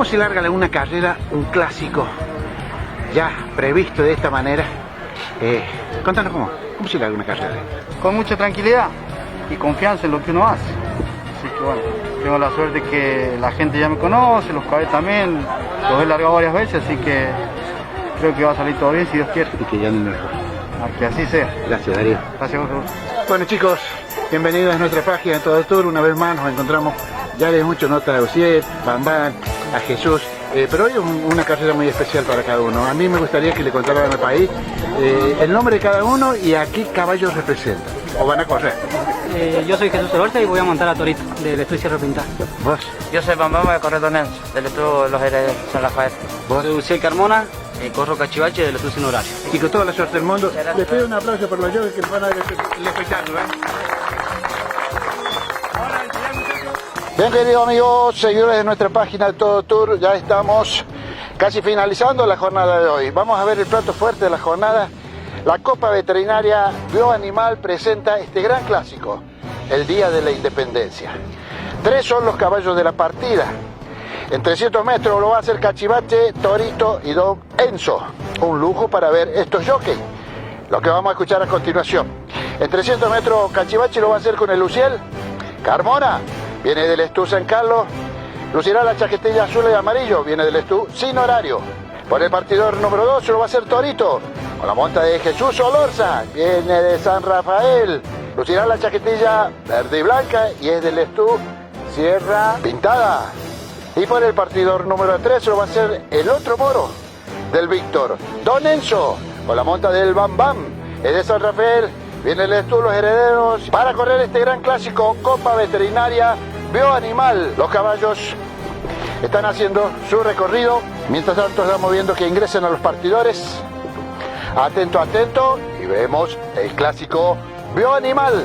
se larga una carrera, un clásico ya previsto de esta manera? Contanos cómo se larga una carrera. Con mucha tranquilidad y confianza en lo que uno hace. Así que bueno, tengo la suerte que la gente ya me conoce, los caballos también, los he largado varias veces, así que creo que va a salir todo bien si Dios quiere. Y que ya anden mejor. Que así sea. Gracias, Darío. Gracias a vos. Bueno, chicos, bienvenidos a nuestra página Todo Tour. Una vez más nos encontramos, ya les mucho notas a Uciet, Bambán, a Jesús, pero hoy es una carrera muy especial para cada uno. A mí me gustaría que le contaran al país el nombre de cada uno y a qué caballos representan, o van a correr. Yo soy Jesús Olorza y voy a montar a Torito, del Estudio Sierra Pintada. ¿Vos? Yo soy Bambán, voy a correr Don Enzo, del Estudio Los Heredes de San Rafael. ¿Vos? Soy Uciel Carmona, corro Cachivache del Estudio Sin Horario. Y con toda la suerte del mundo, les pido un aplauso por los jockeys que nos van a dar el espectáculo. Bien, queridos amigos, seguidores de nuestra página Todo Tour, ya estamos casi finalizando la jornada de hoy. Vamos a ver el plato fuerte de la jornada. La Copa Veterinaria Bioanimal presenta este gran clásico, el Día de la Independencia. 3 son los caballos de la partida. En 300 metros lo va a hacer Cachivache, Torito y Don Enzo. Un lujo para ver estos jockeys, lo que vamos a escuchar a continuación. En 300 metros Cachivache lo va a hacer con el Uciel Carmona. Viene del Estú San Carlos, lucirá la chaquetilla azul y amarillo, viene del Estú Sin Horario. Por el partidor número 2 lo va a hacer Torito, con la monta de Jesús Olorza, viene de San Rafael, lucirá la chaquetilla verde y blanca y es del Estú Sierra Pintada. Y por el partidor número 3 lo va a hacer el otro moro del Víctor, Don Enzo, con la monta del Bam Bam, es de San Rafael. Viene el Estú Los Herederos para correr este gran clásico Copa Veterinaria Bioanimal. Los caballos están haciendo su recorrido. Mientras tanto estamos viendo que ingresen a los partidores. Atento, atento. Y vemos el clásico Bioanimal.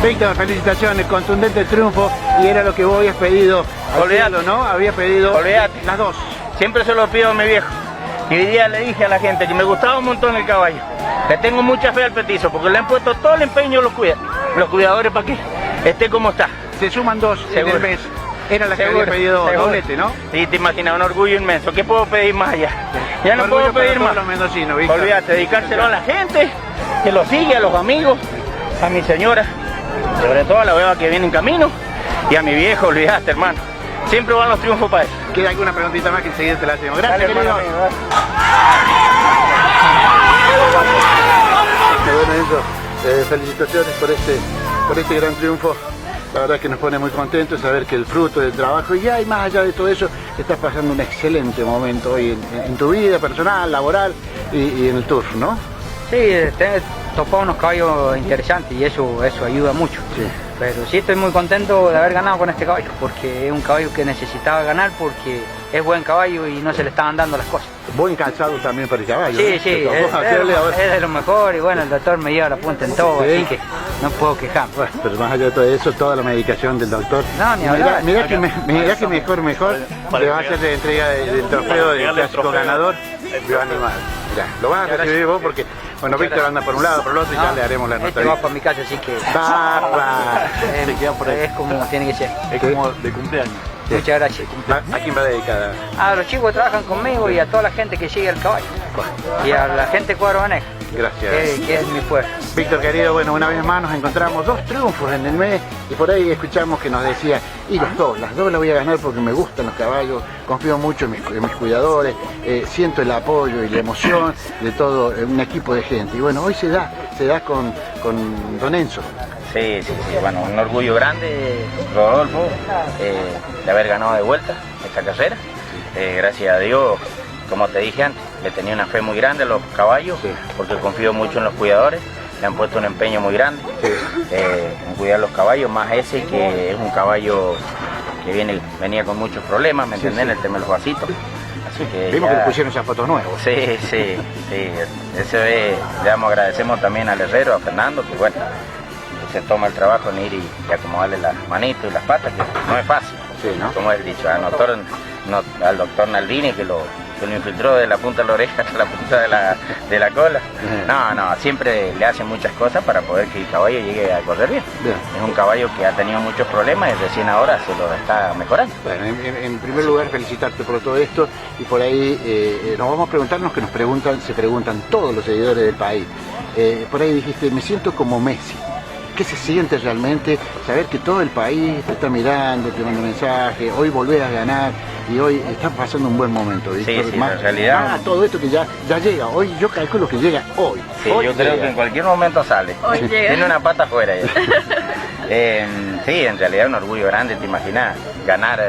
Víctor, felicitaciones, contundente triunfo y era lo que vos habías pedido. Olvídate, ¿no? Había pedido las dos. Siempre se lo pido a mi viejo. Y hoy día le dije a la gente que me gustaba un montón el caballo. Le tengo mucha fe al petizo porque le han puesto todo el empeño los cuidadores para que esté como está. Se suman 2 en el mes. Era la que Seguro, había pedido seguro. doblete, ¿no? Sí, te imaginas, un orgullo inmenso. ¿Qué puedo pedir más allá? Ya no Orgullo puedo pedir para más. todos los mendocinos, Víctor. Olvídate, dedicárselo a la gente que lo sigue, a los amigos, a mi señora, sobre todo a la beba que viene en camino, y a mi viejo, olvídate, hermano. Siempre van los triunfos para él. ¿Queda alguna preguntita más que enseguida te la hacemos? Gracias, Dale, querido. hermano mío, Bueno, Enzo, felicitaciones por este gran triunfo. La verdad que nos pone muy contentos saber que el fruto del trabajo, y ya y más allá de todo eso, estás pasando un excelente momento hoy en tu vida personal, laboral y en el turf, ¿no? Sí, topado unos caballos interesantes y eso ayuda mucho. Sí. Pero sí estoy muy contento de haber ganado con este caballo, porque es un caballo que necesitaba ganar porque es buen caballo y no se le estaban dando las cosas. Buen calzado también para el caballo. Sí, ¿no? sí, Te tocó hacerle ahora. es de lo mejor y bueno, el doctor me lleva la punta en todo, Sí. así que no puedo quejarme. Bueno, pero más allá de todo eso, toda la medicación del doctor. No, ni hablar. Mirá que mejor le va a hacer la entrega del trofeo del clásico ganador Bioanimal. Mirá, lo vas a recibir vos porque, bueno, Víctor anda por un lado, por el otro y ya le haremos la nota. Este va para mi casa, así que Se queda por ahí. es como tiene que ser. Es como de cumpleaños. Muchas gracias. ¿A quién va dedicada? A los chicos que trabajan conmigo y a toda la gente que sigue el caballo. Y a la gente de Cuadro Baneja, Gracias. que es mi pueblo. Víctor querido, bueno, una vez más nos encontramos 2 triunfos en el mes y por ahí escuchamos que nos decía, y las dos las voy a ganar porque me gustan los caballos, confío mucho en mis cuidadores, siento el apoyo y la emoción de todo un equipo de gente. Y bueno, hoy se da con Don Enzo. Sí, bueno, un orgullo grande, Rodolfo, de haber ganado de vuelta esta carrera. Gracias a Dios, como te dije antes, le tenía una fe muy grande a los caballos, porque confío mucho en los cuidadores. le han puesto un empeño muy grande en cuidar los caballos, más ese que es un caballo que venía con muchos problemas, ¿me entienden? El tema de los vasitos. Así que vimos que le pusieron zapatos nuevos. Sí, eso es, agradecemos también al herrero, a Fernando, que bueno, que se toma el trabajo en ir y acomodarle las manitos y las patas, que no es fácil, como él dicho, al doctor Naldini, que lo infiltró de la punta de la oreja hasta la punta de la cola. No, siempre le hacen muchas cosas para poder que el caballo llegue a correr bien. Es un caballo que ha tenido muchos problemas y recién ahora se lo está mejorando. Bueno, en primer lugar felicitarte por todo esto, y por ahí nos vamos a preguntarnos, que se preguntan todos los seguidores del país. Por ahí dijiste, me siento como Messi. ¿Qué se siente realmente saber que todo el país te está mirando, te manda mensajes, hoy volvés a ganar y hoy estás pasando un buen momento, Víctor? Sí, en realidad... todo esto que ya llega, hoy yo calculo que llega hoy. Sí, hoy yo creo que en cualquier momento sale. Hoy llega. Tiene una pata afuera ya. Sí, en realidad es un orgullo grande, te imaginas, ganar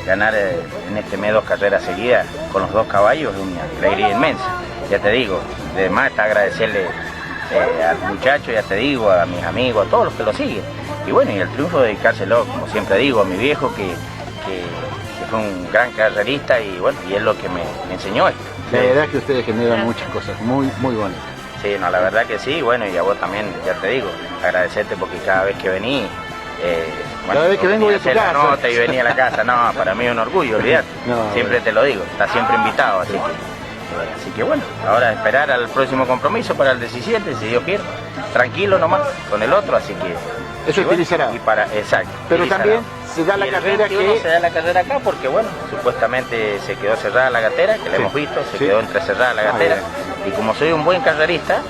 en este mes 2 carreras seguidas con los 2 caballos es una alegría inmensa. Ya te digo, además está agradecerle al muchacho, ya te digo, a mis amigos, a todos los que lo siguen. Y bueno, y el triunfo dedicárselo, como siempre digo, a mi viejo que fue un gran carrerista y bueno, y es lo que me enseñó esto. La verdad que ustedes generan muchas cosas muy bonitas. Sí, no, la verdad que sí, bueno, y a vos también, ya te digo, agradecerte porque cada vez que venís, cada vez que vengo voy a tu casa. La nota y venía a la casa, no, para mí es un orgullo, olvídate, siempre te lo digo, estás siempre invitado, así que bueno, ahora esperar al próximo compromiso para el 17, si Dios quiere, tranquilo nomás con el otro, así que... Eso utilizará. Exacto. Pero también se da la carrera que... se da la carrera acá porque bueno, supuestamente se quedó cerrada la gatera, que la hemos visto, se quedó entrecerrada la gatera, y como soy un buen carrerista,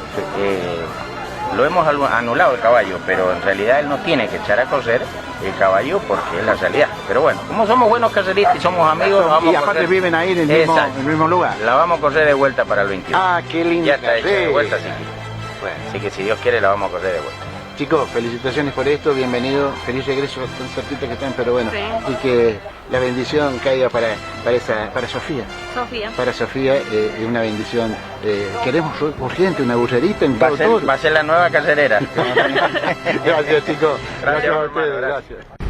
lo hemos anulado el caballo, pero en realidad él no tiene que echar a correr el caballo porque es la realidad. Pero bueno, como somos buenos carreristas y somos amigos, y aparte viven ahí en el mismo lugar. La vamos a correr de vuelta para el 21. Ah, qué lindo. Ya está hecha de vuelta, así que si Dios quiere la vamos a correr de vuelta. Chicos, felicitaciones por esto, bienvenidos, feliz regreso, tan cerquita que están, pero bueno, y que la bendición caiga para Sofía. Para Sofía, una bendición, queremos urgente, una burrerita en todo. Va a ser la nueva carrerera. Gracias, chicos. Gracias, a ustedes, gracias.